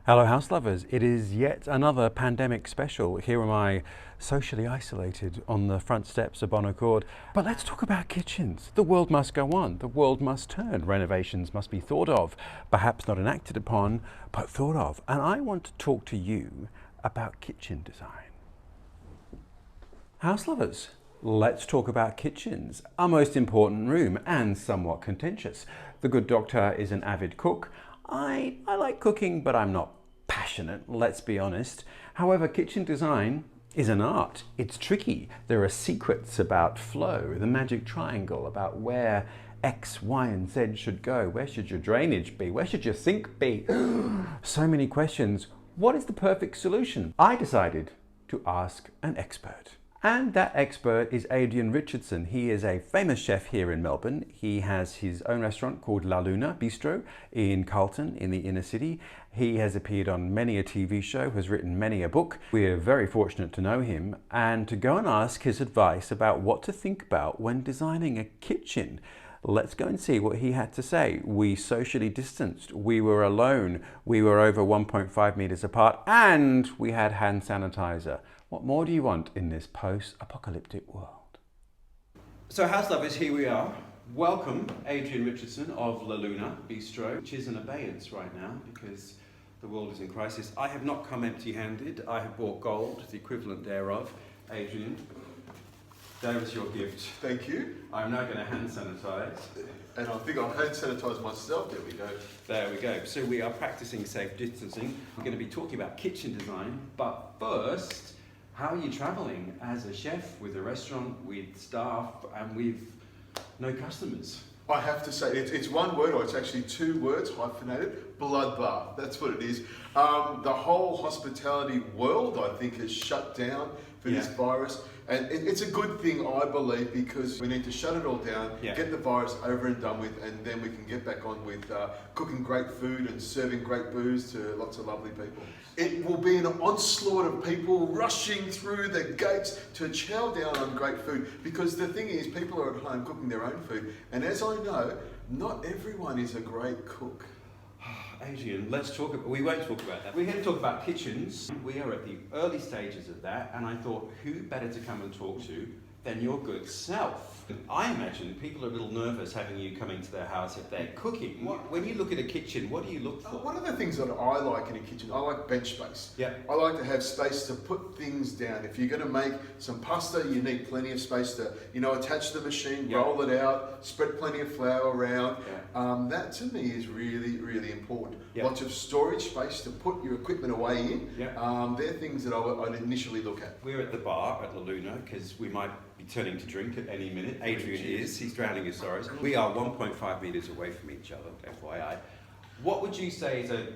Hello house lovers, it is yet another pandemic special. Here am I, socially isolated on the front steps of Bon Accord. But let's talk about kitchens. The world must go on, the world must turn, renovations must be thought of, perhaps not enacted upon, but thought of. And I want to talk to you about kitchen design. House lovers, let's talk about kitchens, our most important room and somewhat contentious. The good doctor is an avid cook. I like cooking, but I'm not passionate, let's be honest. However, kitchen design is an art. It's tricky. There are secrets about flow, the magic triangle, about where X, Y, and Z should go. Where should your drainage be? Where should your sink be? So many questions. What is the perfect solution? I decided to ask an expert. And that expert is Adrian Richardson. He is a famous chef here in Melbourne. He has his own restaurant called Luna Bistro in Carlton in the inner city. He has appeared on many a TV show, has written many a book. We're very fortunate to know him and to go and ask his advice about what to think about when designing a kitchen. Let's go and see what he had to say. We socially distanced, we were alone, we were over 1.5 meters apart, and we had hand sanitizer. What more do you want in this post-apocalyptic world? So house lovers, here we are. Welcome, Adrian Richardson of La Luna Bistro, which is in abeyance right now because the world is in crisis. I have not come empty-handed. I have bought gold, the equivalent thereof. Adrian, there is your gift. Thank you. I'm now going to hand sanitize. And I think I'll hand sanitize myself. There we go. There we go. So we are practicing safe distancing. We're going to be talking about kitchen design, but first, how are you traveling as a chef with a restaurant, with staff, and with no customers? I have to say, it's one word, or it's actually two words, hyphenated, bloodbath. That's what it is. The whole hospitality world, I think, has shut down for this virus. And it's a good thing, I believe, because we need to shut it all down, get the virus over and done with, and then we can get back on with cooking great food and serving great booze to lots of lovely people. It will be an onslaught of people rushing through the gates to chow down on great food, because the thing is, people are at home cooking their own food, and as I know, not everyone is a great cook. Adrian, we won't talk about that. We're going to talk about kitchens. We are at the early stages of that, and I thought, who better to come and talk to than your good self? I imagine people are a little nervous having you coming to their house if they're cooking. When you look at a kitchen, what do you look for? One of the things that I like in a kitchen, I like bench space. Yeah. I like to have space to put things down. If you're going to make some pasta, you need plenty of space to, attach the machine, roll it out, spread plenty of flour around. Yeah. That to me is really, really important. Yeah. Lots of storage space to put your equipment away in. Yeah. They're things that I'd initially look at. We're at the bar at La Luna because we might be turning to drink at any minute. Adrian is. He's drowning his sorrows. We are 1.5 metres away from each other, FYI. What would you say is a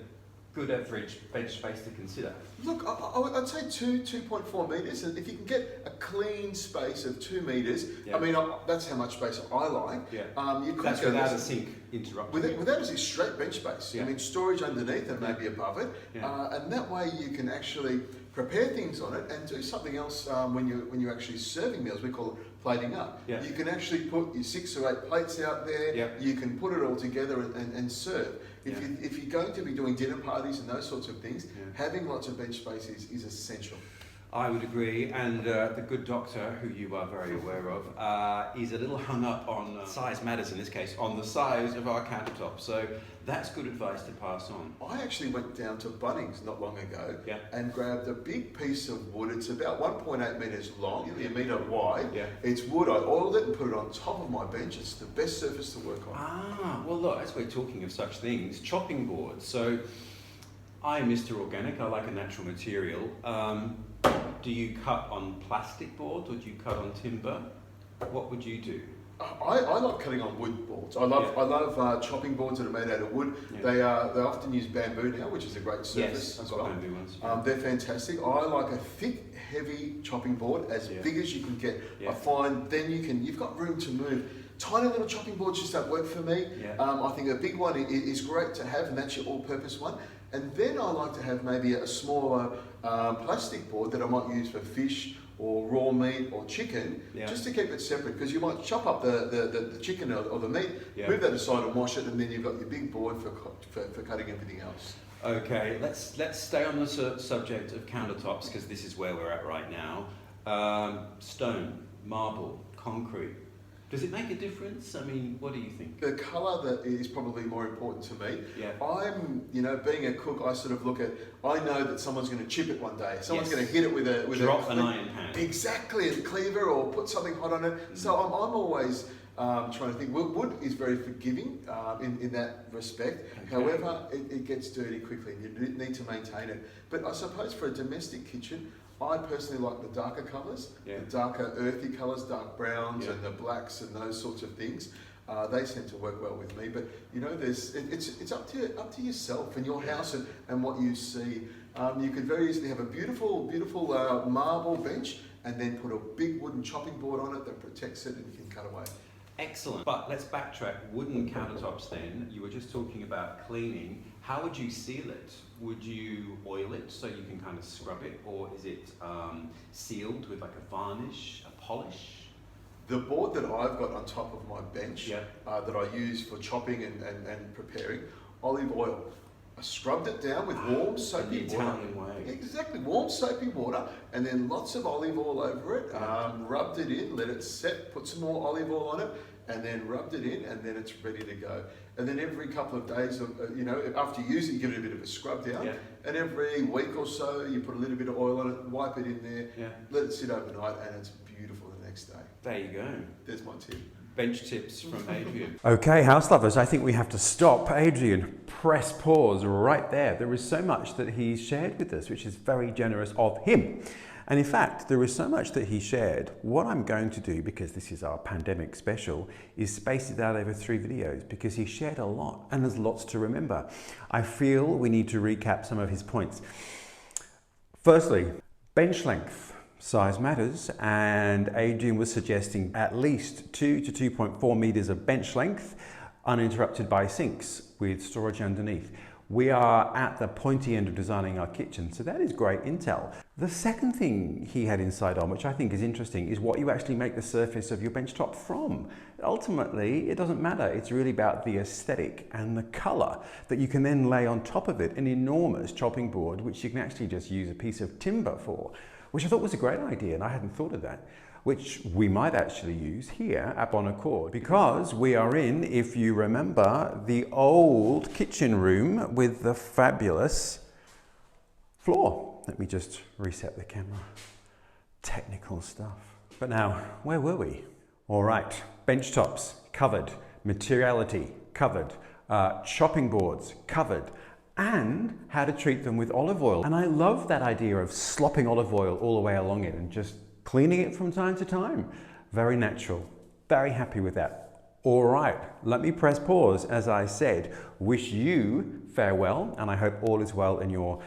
good average bench space to consider? Look, I'd say 2.4 metres, and if you can get a clean space of 2 metres, I mean, that's how much space I like. Yeah. You could that's without a sink interrupting. Without a straight bench space. Yeah. I mean, storage underneath and maybe above it, and that way you can actually prepare things on it and do something else when you're actually serving meals. We call it plating up. Yeah. You can actually put your 6 or 8 plates out there. Yeah. You can put it all together and serve. If you're going to be doing dinner parties and those sorts of things, having lots of bench space is essential. I would agree, and the good doctor, who you are very aware of, is a little hung up on size matters in this case, on the size of our countertop. So that's good advice to pass on. I actually went down to Bunnings not long ago and grabbed a big piece of wood. It's about 1.8 metres long, nearly a metre wide. Yeah. It's wood. I oiled it and put it on top of my bench. It's the best surface to work on. Ah, well look, as we're talking of such things, chopping boards. So I'm Mr. Organic, I like a natural material. Do you cut on plastic boards or do you cut on timber? What would you do? I like cutting on wood boards. I love chopping boards that are made out of wood. Yeah. They often use bamboo now, which is a great surface as well. Bamboo ones. They're fantastic. I like a thick, heavy chopping board, as big as you can get. I find then you've got room to move. Tiny little chopping boards just don't work for me. Yeah. I think a big one is great to have, and that's your all-purpose one. And then I like to have maybe a smaller plastic board that I might use for fish or raw meat or chicken, just to keep it separate, because you might chop up the chicken or the meat, move that aside and wash it, and then you've got your big board for cutting everything else. Okay, let's stay on the subject of countertops because this is where we're at right now. Stone, marble, concrete. Does it make a difference? I mean, what do you think? The colour that is probably more important to me. Yeah. I'm, being a cook, I sort of look at. I know that someone's going to chip it one day. Someone's Yes. going to hit it with a Drop an iron pan. Exactly, a cleaver or put something hot on it. So I'm always trying to think. Wood is very forgiving in that respect. Okay. However, it gets dirty quickly, and you need to maintain it. But I suppose for a domestic kitchen, I personally like the darker colours, Yeah. the darker earthy colours, dark browns Yeah. and the blacks and those sorts of things. They tend to work well with me. But it's up to yourself and your house and what you see. You could very easily have a beautiful marble bench and then put a big wooden chopping board on it that protects it and you can cut away. Excellent. But let's backtrack. Wooden countertops then, you were just talking about cleaning. How would you seal it? Would you oil it so you can kind of scrub it, or is it sealed with like a varnish, a polish? The board that I've got on top of my bench Yeah. that I use for chopping and preparing, olive oil. I scrubbed it down with warm soapy the water. Italian way. Exactly, warm soapy water, and then lots of olive oil over it. Yeah. Rubbed it in, let it set, put some more olive oil on it, and then rubbed it in, and then it's ready to go. And then every couple of days, after you use it, you give it a bit of a scrub down. Yeah. And every week or so, you put a little bit of oil on it, wipe it in there, Yeah. let it sit overnight, and it's beautiful the next day. There you go. There's my tip. Bench tips from Adrian. Okay, house lovers, I think we have to stop. Adrian, press pause right there. There is so much that he's shared with us, which is very generous of him. And in fact, there is so much that he shared. What I'm going to do, because this is our pandemic special, is space it out over 3 videos because he shared a lot and there's lots to remember. I feel we need to recap some of his points. Firstly, bench length. Size matters, and Adrian was suggesting at least 2 to 2.4 meters of bench length, uninterrupted by sinks with storage underneath. We are at the pointy end of designing our kitchen, so that is great intel. The second thing he had insight on, which I think is interesting, is what you actually make the surface of your benchtop from. Ultimately, it doesn't matter. It's really about the aesthetic and the color that you can then lay on top of it an enormous chopping board, which you can actually just use a piece of timber for, which I thought was a great idea, and I hadn't thought of that, which we might actually use here at Bon Accord, because we are in, if you remember, the old kitchen room with the fabulous floor. Let me just reset the camera. Technical stuff. But now, where were we? All right, bench tops covered, materiality covered, chopping boards covered, and how to treat them with olive oil. And I love that idea of slopping olive oil all the way along it and just cleaning it from time to time. Very natural. Very happy with that. All right, let me press pause. As I said, wish you farewell, and I hope all is well in your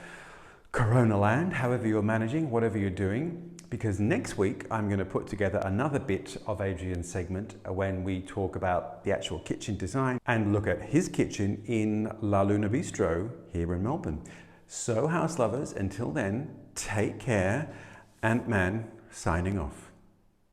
Corona land, however you're managing, whatever you're doing, because next week I'm going to put together another bit of Adrian's segment when we talk about the actual kitchen design and look at his kitchen in La Luna Bistro here in Melbourne. So house lovers, until then, take care. Ant-Man signing off.